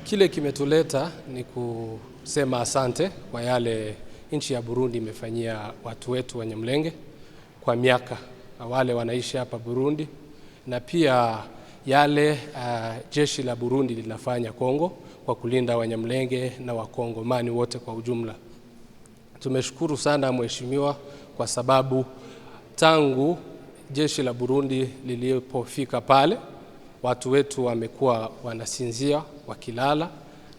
Kile kimetuleta ni kusema asante kwa yale nchi ya Burundi imefanyia watu wetu Wanyamulenge kwa miaka, wale wanaishi hapa Burundi, na pia yale jeshi la Burundi linafanya Kongo kwa kulinda Wanyamulenge na Wakongomani wote kwa ujumla. Tumeshukuru sana mheshimiwa, kwa sababu tangu jeshi la Burundi lilipofika pale, watu wetu wamekuwa wanasinzia wakilala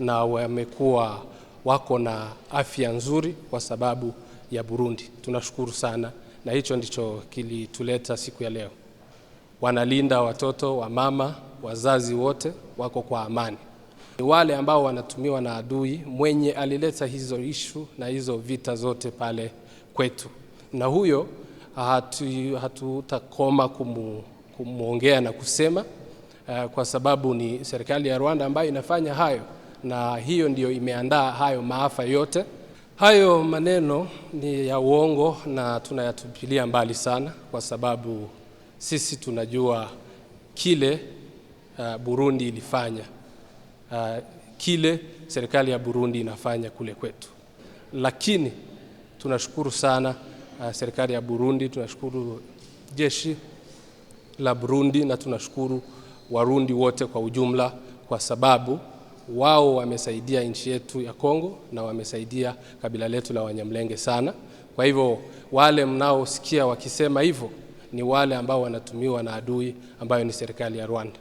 na wamekuwa wako na afya nzuri kwa sababu ya Burundi. Tunashukuru sana, na hicho ndicho kilituleta siku ya leo. Wanalinda watoto wa mama, wazazi wote wako kwa amani. Wale ambao wanatumiwa na adui mwenye alileta hizo issue na hizo vita zote pale kwetu, na huyo hatutakoma kumuongea na kusema, kwa sababu ni serikali ya Rwanda ambayo inafanya hayo, na hiyo ndiyo imeandaa hayo maafa yote. Hayo maneno ni ya uongo na tunayatupilia mbali sana, kwa sababu sisi tunajua kile Burundi ilifanya, kile serikali ya Burundi inafanya kule kwetu. Lakini tunashukuru sana serikali ya Burundi, tunashukuru jeshi la Burundi, na tunashukuru Warundi wote kwa ujumla, kwa sababu wao wamesaidia nchi yetu ya Kongo na wamesaidia kabila letu la Wanyamulenge sana. Kwa hivyo wale mnaosikia wakisema hivyo ni wale ambao wanatumiwa na adui ambayo ni serikali ya Rwanda.